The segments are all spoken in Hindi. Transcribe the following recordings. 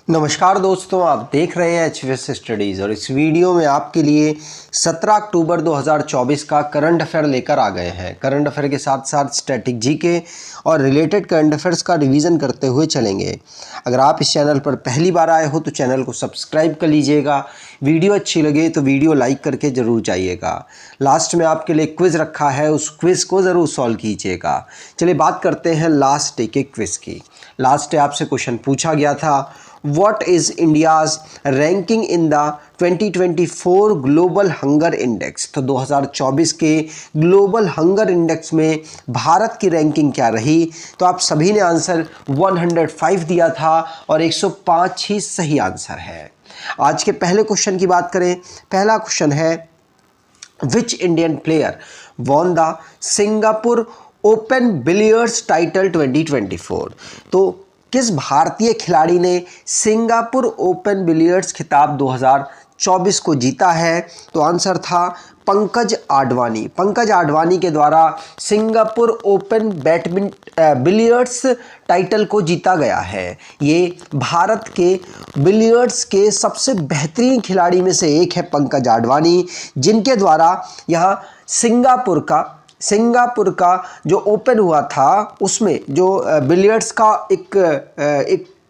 नमस्कार दोस्तों, आप देख रहे हैं एचवीएस स्टडीज़ और इस वीडियो में आपके लिए 17 अक्टूबर 2024 का करंट अफेयर लेकर आ गए हैं। करंट अफेयर के साथ साथ स्टैटिक जीके और रिलेटेड करंट अफेयर्स का रिवीजन करते हुए चलेंगे। अगर आप इस चैनल पर पहली बार आए हो तो चैनल को सब्सक्राइब कर लीजिएगा। वीडियो अच्छी लगे तो वीडियो लाइक करके ज़रूर जाइएगा। लास्ट में आपके लिए क्विज़ रखा है, उस क्विज़ को ज़रूर सॉल्व कीजिएगा। चलिए बात करते हैं लास्ट डे के क्विज़ की। लास्ट डे आपसे क्वेश्चन पूछा गया था, What is India's ranking in the 2024 global hunger index. तो 2024 के ग्लोबल हंगर इंडेक्स में भारत की रैंकिंग क्या रही। तो आप सभी ने आंसर 105 दिया था और 105 ही सही आंसर है। आज के पहले क्वेश्चन की बात करें। पहला क्वेश्चन है, which Indian player won the Singapore open billiards title 2024। तो किस भारतीय खिलाड़ी ने सिंगापुर ओपन बिलियर्ड्स खिताब 2024 को जीता है। तो आंसर था पंकज आडवाणी। पंकज आडवाणी के द्वारा सिंगापुर ओपन बिलियर्ड्स टाइटल को जीता गया है। ये भारत के बिलियर्ड्स के सबसे बेहतरीन खिलाड़ी में से एक है पंकज आडवाणी, जिनके द्वारा यहाँ सिंगापुर का जो ओपन हुआ था उसमें जो बिलियर्ड्स का एक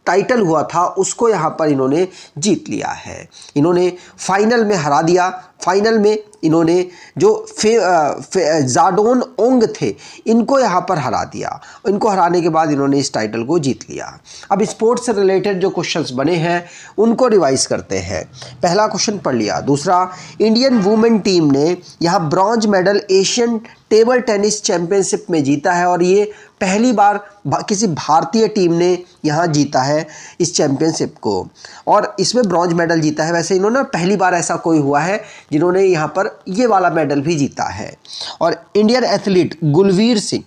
टाइटल हुआ था उसको यहाँ पर इन्होंने जीत लिया है। इन्होंने फाइनल में हरा दिया। फाइनल में इन्होंने जो जाडोन ओंग थे इनको यहाँ पर हरा दिया। इनको हराने के बाद इन्होंने इस टाइटल को जीत लिया। अब स्पोर्ट्स से रिलेटेड जो क्वेश्चंस बने हैं उनको रिवाइज करते हैं। पहला क्वेश्चन पढ़ लिया। दूसरा, इंडियन वुमेन टीम ने यहाँ bronze medal Asian table tennis championship में जीता है और ये पहली बार किसी भारतीय टीम ने यहाँ जीता है इस चैंपियनशिप को और इसमें ब्रॉन्ज मेडल जीता है। वैसे इन्होंने पहली बार ऐसा कोई हुआ है जिन्होंने यहाँ पर ये वाला मेडल भी जीता है। और इंडियन एथलीट गुलवीर सिंह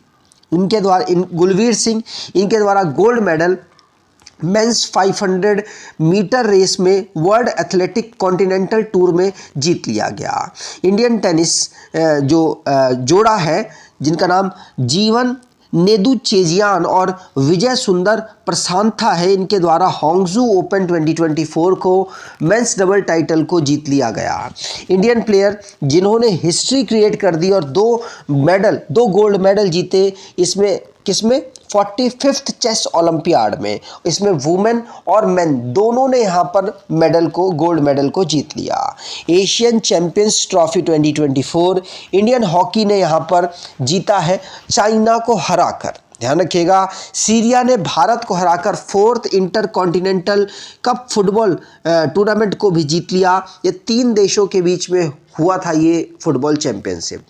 इनके द्वारा gold medal men's 500 metre race में वर्ल्ड एथलेटिक कॉन्टिनेंटल टूर में जीत लिया गया। इंडियन टेनिस जोड़ा है जिनका नाम जीवन नेदुचेजियान और विजय सुंदर प्रशांथा है, इनके द्वारा हांगझू ओपन 2024 को मेंस डबल टाइटल को जीत लिया गया। इंडियन प्लेयर जिन्होंने हिस्ट्री क्रिएट कर दी और दो गोल्ड मेडल जीते, इसमें किसमें 45th चेस ओलंपियाड में, इसमें वुमेन और मेन दोनों ने यहाँ पर गोल्ड मेडल को जीत लिया। Asian champions trophy 2024 Indian hockey ने यहाँ पर जीता है चाइना को हराकर। ध्यान रखिएगा, सीरिया ने भारत को हराकर 4th inter continental cup football tournament को भी जीत लिया। ये 3 देशों के बीच में हुआ था ये फुटबॉल चैंपियनशिप।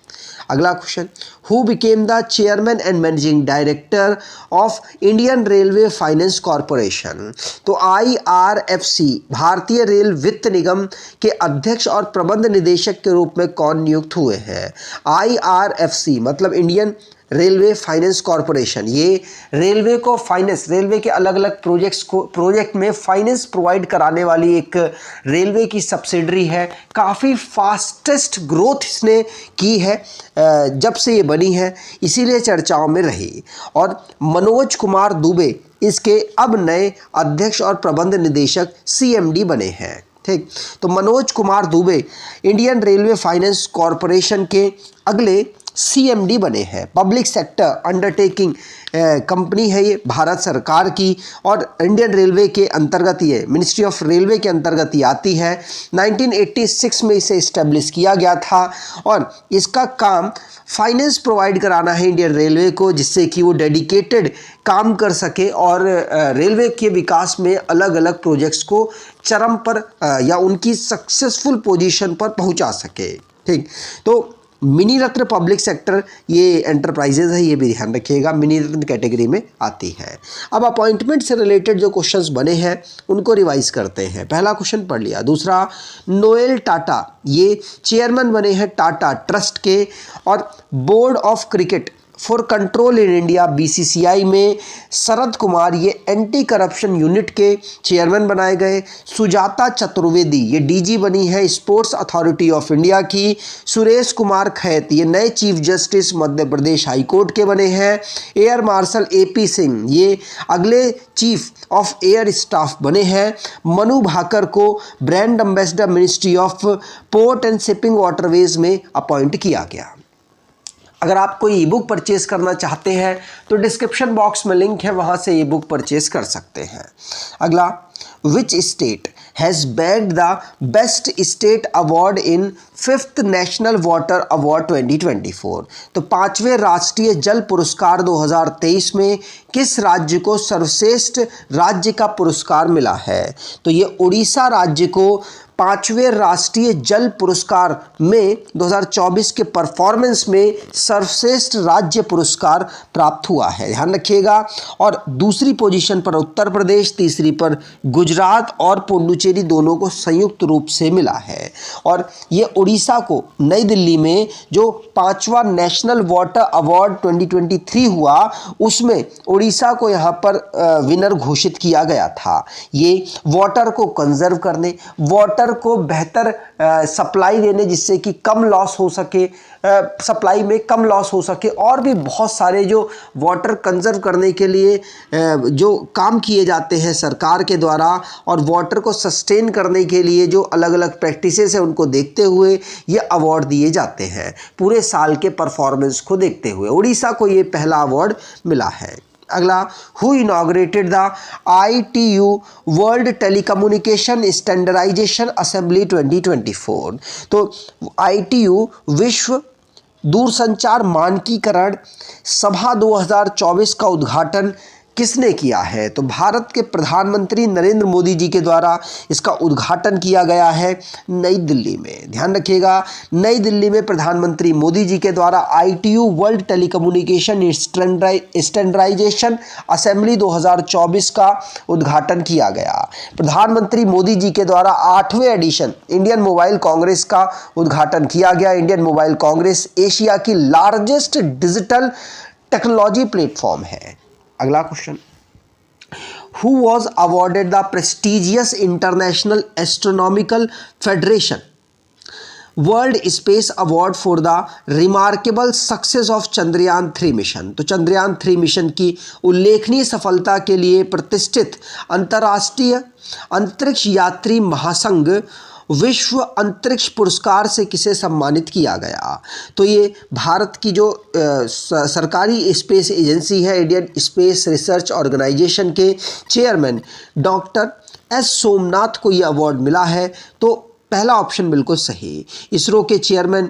अगला question, who became the chairman and managing director of Indian railway finance corporation. तो IRFC भारतीय रेल वित्त निगम के अध्यक्ष और प्रबंध निदेशक के रूप में कौन नियुक्त हुए हैं। IRFC मतलब इंडियन रेलवे फाइनेंस कॉरपोरेशन, ये रेलवे के अलग अलग प्रोजेक्ट में फाइनेंस प्रोवाइड कराने वाली एक रेलवे की सब्सिडरी है। काफ़ी फास्टेस्ट ग्रोथ इसने की है जब से ये बनी है, इसीलिए चर्चाओं में रही। और मनोज कुमार दुबे इसके अब नए अध्यक्ष और प्रबंध निदेशक CMD बने हैं। ठीक, तो Manoj Kumar Dubey Indian railway finance corporation के अगले CMD बने हैं। पब्लिक सेक्टर अंडरटेकिंग कंपनी है ये भारत सरकार की और इंडियन रेलवे के अंतर्गत, ये मिनिस्ट्री ऑफ रेलवे के अंतर्गत ये आती है। 1986 में इसे इस्टेब्लिश किया गया था और इसका काम फाइनेंस प्रोवाइड कराना है इंडियन रेलवे को, जिससे कि वो डेडिकेटेड काम कर सके और रेलवे के विकास में अलग अलग प्रोजेक्ट्स को चरम पर या उनकी सक्सेसफुल पोजीशन पर पहुंचा सके। ठीक, तो मिनी रत्न पब्लिक सेक्टर ये एंटरप्राइजेज है, ये भी ध्यान रखिएगा, मिनी रत्न कैटेगरी में आती है। अब अपॉइंटमेंट से रिलेटेड जो क्वेश्चंस बने हैं उनको रिवाइज करते हैं। पहला क्वेश्चन पढ़ लिया। दूसरा, नोएल टाटा ये चेयरमैन बने हैं टाटा ट्रस्ट के और board of cricket for control in India BCCI में शरद कुमार ये एंटी करप्शन यूनिट के चेयरमैन बनाए गए। सुजाता चतुर्वेदी ये डीजी बनी है स्पोर्ट्स अथॉरिटी ऑफ इंडिया की। सुरेश कुमार खैत ये नए chief justice Madhya Pradesh high court के बने हैं। एयर मार्शल एपी सिंह ये अगले चीफ ऑफ एयर स्टाफ बने हैं। मनु भाकर को brand ambassador ministry of port and shipping waterways में अपॉइंट किया गया। अगर आप कोई ई बुक परचेज करना चाहते हैं तो डिस्क्रिप्शन बॉक्स में लिंक है, वहां से ई बुक परचेज कर सकते हैं। अगला, which state has bagged the best state award in 5th national water award 2024। तो 5वें राष्ट्रीय जल पुरस्कार 2023 में किस राज्य को सर्वश्रेष्ठ राज्य का पुरस्कार मिला है? तो ये उड़ीसा राज्य को 5वें राष्ट्रीय जल पुरस्कार में 2024 के परफॉर्मेंस में सर्वश्रेष्ठ राज्य पुरस्कार प्राप्त हुआ है, ध्यान रखिएगा। और दूसरी पोजीशन पर उत्तर प्रदेश, तीसरी पर गुजरात और पुडुचेरी दोनों को संयुक्त रूप से मिला है। और ये उड़ीसा को नई दिल्ली में जो 5वां नेशनल वाटर अवार्ड 2023 हुआ उसमें उड़ीसा को यहाँ पर विनर घोषित किया गया था। ये वाटर को कंजर्व करने, वाटर को बेहतर सप्लाई देने जिससे कि कम लॉस हो सके, सप्लाई में कम लॉस हो सके, और भी बहुत सारे जो वाटर कंजर्व करने के लिए जो काम किए जाते हैं सरकार के द्वारा और वाटर को सस्टेन करने के लिए जो अलग अलग प्रैक्टिसेस हैं उनको देखते हुए ये अवार्ड दिए जाते हैं, पूरे साल के परफॉर्मेंस को देखते हुए। उड़ीसा को ये पहला अवार्ड मिला है। अगला, who inaugurated the ITU world telecommunication standardization assembly 2024। तो ITU विश्व दूरसंचार मानकीकरण सभा 2024 का उद्घाटन किसने किया है? तो भारत के प्रधानमंत्री नरेंद्र मोदी जी के द्वारा इसका उद्घाटन किया गया है नई दिल्ली में, ध्यान रखिएगा। नई दिल्ली में प्रधानमंत्री मोदी जी के द्वारा ITU world telecommunication standardization assembly 2024 का उद्घाटन किया गया। प्रधानमंत्री मोदी जी के द्वारा 8वें एडिशन इंडियन मोबाइल कांग्रेस का उद्घाटन किया गया। इंडियन मोबाइल कांग्रेस एशिया की लार्जेस्ट डिजिटल टेक्नोलॉजी प्लेटफॉर्म है। अगला question, who was awarded the prestigious international astronomical federation world space award for the remarkable success of Chandrayaan 3 mission. तो चंद्रयान 3 मिशन की उल्लेखनीय सफलता के लिए प्रतिष्ठित अंतर्राष्ट्रीय अंतरिक्ष यात्री महासंघ विश्व अंतरिक्ष पुरस्कार से किसे सम्मानित किया गया? तो ये भारत की जो सरकारी स्पेस एजेंसी है, इंडियन स्पेस रिसर्च ऑर्गेनाइजेशन के चेयरमैन डॉक्टर एस सोमनाथ को ये अवार्ड मिला है। तो पहला ऑप्शन बिल्कुल सही। इसरो के चेयरमैन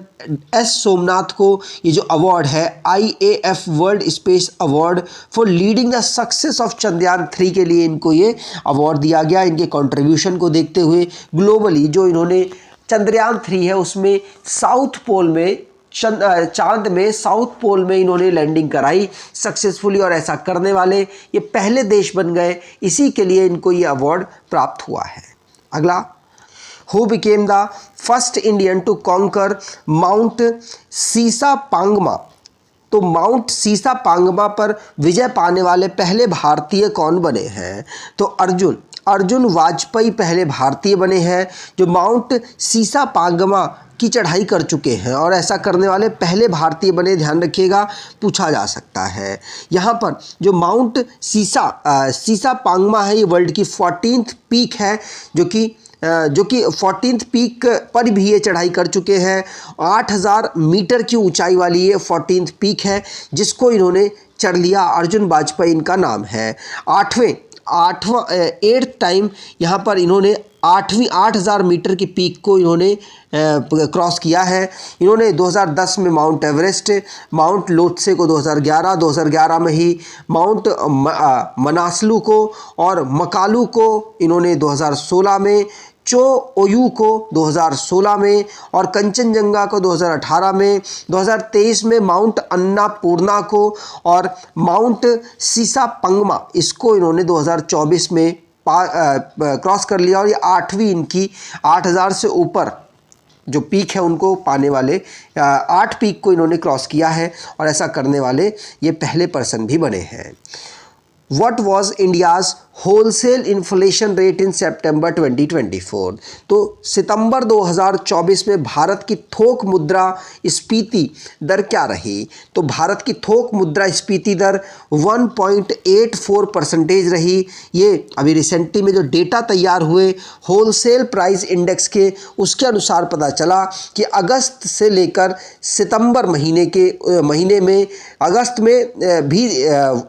एस सोमनाथ को ये जो अवार्ड है IAF world space award for leading the success of Chandrayaan 3 के लिए इनको ये अवार्ड दिया गया। इनके कंट्रीब्यूशन को देखते हुए ग्लोबली जो इन्होंने चंद्रयान 3 है उसमें साउथ पोल में चांद में साउथ पोल में इन्होंने लैंडिंग कराई सक्सेसफुली, और ऐसा करने वाले ये पहले देश बन गए, इसी के लिए इनको ये अवार्ड प्राप्त हुआ है। अगला, who became the first Indian to conquer Mount Sisapangma। तो माउंट सीसा पांगमा पर विजय पाने वाले पहले भारतीय कौन बने हैं? तो अर्जुन वाजपेयी पहले भारतीय बने हैं जो माउंट सीसा पांगमा की चढ़ाई कर चुके हैं, और ऐसा करने वाले पहले भारतीय बने, ध्यान रखिएगा, पूछा जा सकता है। यहाँ पर जो माउंट सीसा पांगमा है ये वर्ल्ड की 14th पीक है, जो कि 14th पीक पर भी ये चढ़ाई कर चुके हैं। 8000 मीटर की ऊंचाई वाली ये 14th पीक है जिसको इन्होंने चढ़ लिया। अर्जुन वाजपेयी इनका नाम है। 8th टाइम यहाँ पर इन्होंने 8000 मीटर की पीक को इन्होंने क्रॉस किया है। इन्होंने 2010 में माउंट एवरेस्ट, माउंट लोत्से को 2011 में ही माउंट मनासलू को और मकालू को इन्होंने 2016 में, चो ओयू को 2016 में और कंचनजंगा को 2018 में, 2023 में माउंट अन्नापूर्णा को और माउंट सीसापंगमा इसको इन्होंने 2024 में क्रॉस कर लिया। और ये 8वीं इनकी 8000 से ऊपर जो पीक है उनको पाने वाले 8 पीक को इन्होंने क्रॉस किया है और ऐसा करने वाले ये पहले पर्सन भी बने हैं। What was India's wholesale inflation rate in September 2024? तो सितंबर 2024 में भारत की थोक मुद्रा स्फीति दर क्या रही? तो भारत की थोक मुद्रा स्फीति दर 1.84% रही। ये अभी रिसेंटली में जो डेटा तैयार हुए होलसेल प्राइस इंडेक्स के, उसके अनुसार पता चला कि अगस्त से लेकर सितंबर महीने में अगस्त में भी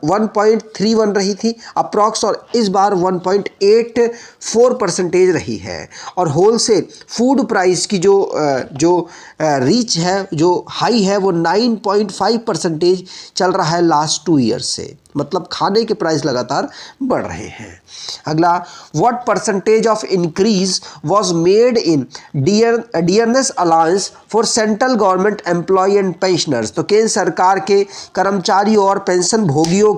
1.31 रही थी अप्रॉक्स, और इस बार 1.84% रही है। और होलसेल फूड प्राइस की जो रीच है, जो हाई है, वो 9.5% चल रहा है लास्ट 2 ईयर से। मतलब खाने के प्राइस लगातार बढ़ रहे हैं। अगला, what percentage of increase was made in dearness allowance for central government employ and pensioners? तो केंद्र सरकार के कर्मचारियों और पेंशन भोगियों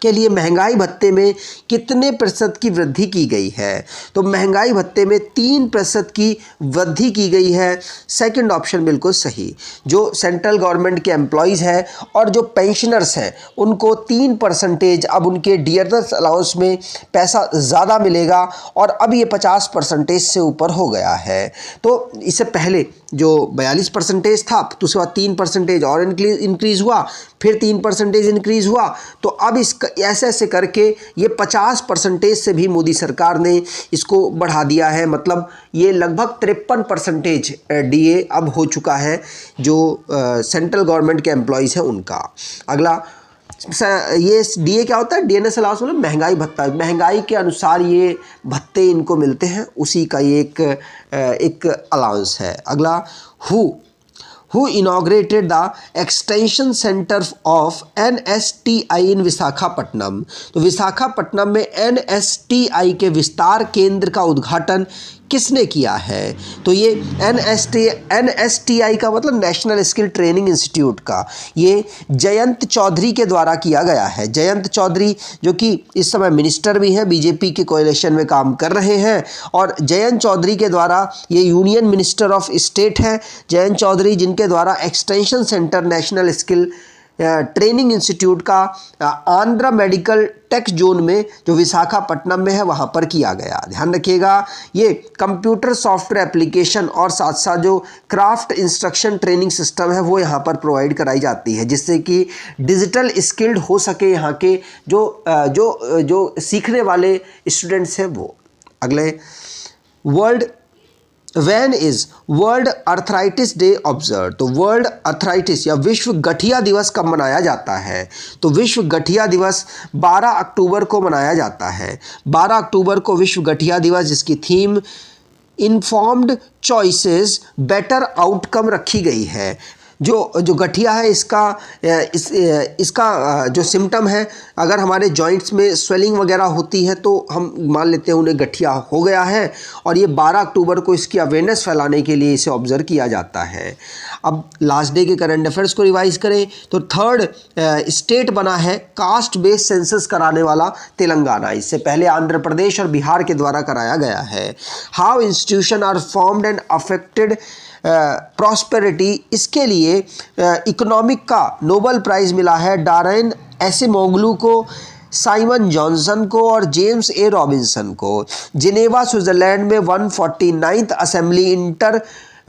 के लिए महंगाई भत्ते में कितने प्रतिशत की वृद्धि की गई है? तो महंगाई भत्ते में 3% की वृद्धि की गई है। सेकंड ऑप्शन बिल्कुल सही। जो सेंट्रल गवर्नमेंट के एम्प्लॉयज़ हैं और जो पेंशनर्स हैं उनको 3% अब उनके डियरनेस अलाउंस में पैसा ज़्यादा मिलेगा, और अब ये 50% से ऊपर हो गया है। तो इससे पहले जो 42% था, तो उसके बाद 3% और इंक्रीज़ हुआ, फिर 3% इंक्रीज़ हुआ, तो अब ऐसे ऐसे करके ये 50% से भी मोदी सरकार ने इसको बढ़ा दिया है। मतलब ये लगभग 53% डीए अब हो चुका है जो सेंट्रल गवर्नमेंट के एम्प्लॉयज़ हैं उनका। अगला, ये डीए क्या होता है? डीएनएस अलाउंस मतलब महंगाई भत्ता। महंगाई के अनुसार ये भत्ते इनको मिलते हैं, उसी का ये एक अलाउंस है। अगला, who inaugurated the extension center of NSTI in Visakhapatnam? तो विशाखापट्टनम में NSTI के विस्तार केंद्र का उद्घाटन किसने किया है? तो ये NSTI का मतलब नेशनल स्किल ट्रेनिंग इंस्टीट्यूट का, ये जयंत चौधरी के द्वारा किया गया है। जयंत चौधरी जो कि इस समय मिनिस्टर भी हैं, बीजेपी के कोएलिशन में काम कर रहे हैं, और जयंत चौधरी के द्वारा, ये यूनियन मिनिस्टर ऑफ स्टेट हैं जयंत चौधरी, जिनके द्वारा extension centre national skill training institute का आंध्रा मेडिकल टेक जोन में जो विशाखापट्टनम में है वहाँ पर किया गया। ध्यान रखिएगा, ये कंप्यूटर सॉफ्टवेयर एप्लीकेशन और साथ साथ जो क्राफ्ट इंस्ट्रक्शन ट्रेनिंग सिस्टम है वो यहाँ पर प्रोवाइड कराई जाती है, जिससे कि डिजिटल स्किल्ड हो सके यहाँ के जो सीखने वाले स्टूडेंट्स हैं वो। अगले, When is world arthritis day observe? तो वर्ल्ड अर्थराइटिस या विश्व गठिया दिवस कब मनाया जाता है? तो विश्व गठिया दिवस 12 अक्टूबर को मनाया जाता है। 12 अक्टूबर को विश्व गठिया दिवस, जिसकी theme informed choices better outcome रखी गई है। जो गठिया है इसका जो सिम्टम है, अगर हमारे जॉइंट्स में स्वेलिंग वगैरह होती है तो हम मान लेते हैं उन्हें गठिया हो गया है, और ये 12 अक्टूबर को इसकी अवेयरनेस फैलाने के लिए इसे ऑब्जर्व किया जाता है। अब लास्ट डे के करंट अफेयर्स को रिवाइज करें तो 3rd स्टेट बना है कास्ट बेस्ड सेंसस कराने वाला तेलंगाना। इससे पहले आंध्र प्रदेश और बिहार के द्वारा कराया गया है। How institution are formed and affected prosperity, इसके लिए इकोनॉमिक का नोबेल प्राइज़ मिला है डारेन एसिमोग्लू को, साइमन जॉनसन को और जेम्स ए रॉबिन्सन को। जिनेवा स्विट्ज़रलैंड में 149th assembly inter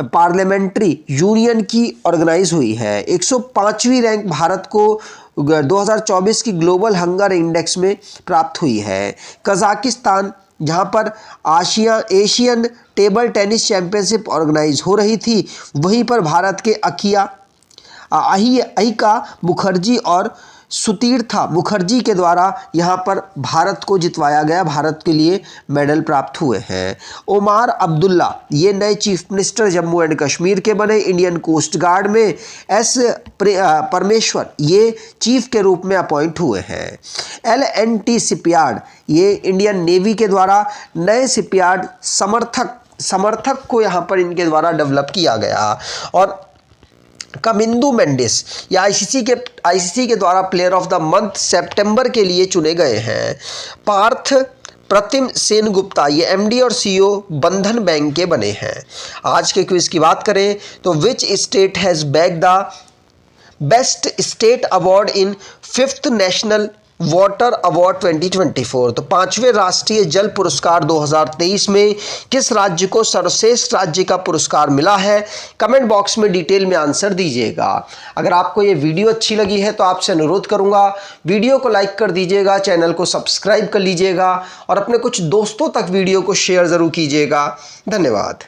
parliamentary union की ऑर्गेनाइज हुई है। 105वीं रैंक भारत को 2024 की ग्लोबल हंगर इंडेक्स में प्राप्त हुई है। कजाकिस्तान, जहाँ पर Asian table tennis championship organise हो रही थी, वहीं पर भारत के अहिका मुखर्जी और सुतीर्था मुखर्जी के द्वारा यहाँ पर भारत को जितवाया गया, भारत के लिए मेडल प्राप्त हुए हैं। ओमार अब्दुल्ला ये नए chief minister Jammu and Kashmir के बने। इंडियन कोस्ट गार्ड में एस परमेश्वर ये चीफ के रूप में अपॉइंट हुए हैं। LNT शिपयार्ड ये इंडियन नेवी के द्वारा नए शिपयार्ड समर्थक को यहाँ पर इनके द्वारा डेवलप किया गया। और कमिंदू मेंडिस या आईसीसी के द्वारा प्लेयर ऑफ द मंथ सितंबर के लिए चुने गए हैं। पार्थ प्रतिम सेनगुप्ता, ये एमडी और सीईओ बंधन बैंक के बने हैं। आज के क्विज की बात करें तो which state has bag the best state award in 5th national water award 2024। तो 5वें राष्ट्रीय जल पुरस्कार 2023 में किस राज्य को सर्वश्रेष्ठ राज्य का पुरस्कार मिला है? कमेंट बॉक्स में डिटेल में आंसर दीजिएगा। अगर आपको ये वीडियो अच्छी लगी है तो आपसे अनुरोध करूंगा वीडियो को लाइक कर दीजिएगा, चैनल को सब्सक्राइब कर लीजिएगा और अपने कुछ दोस्तों तक वीडियो को शेयर ज़रूर कीजिएगा। धन्यवाद।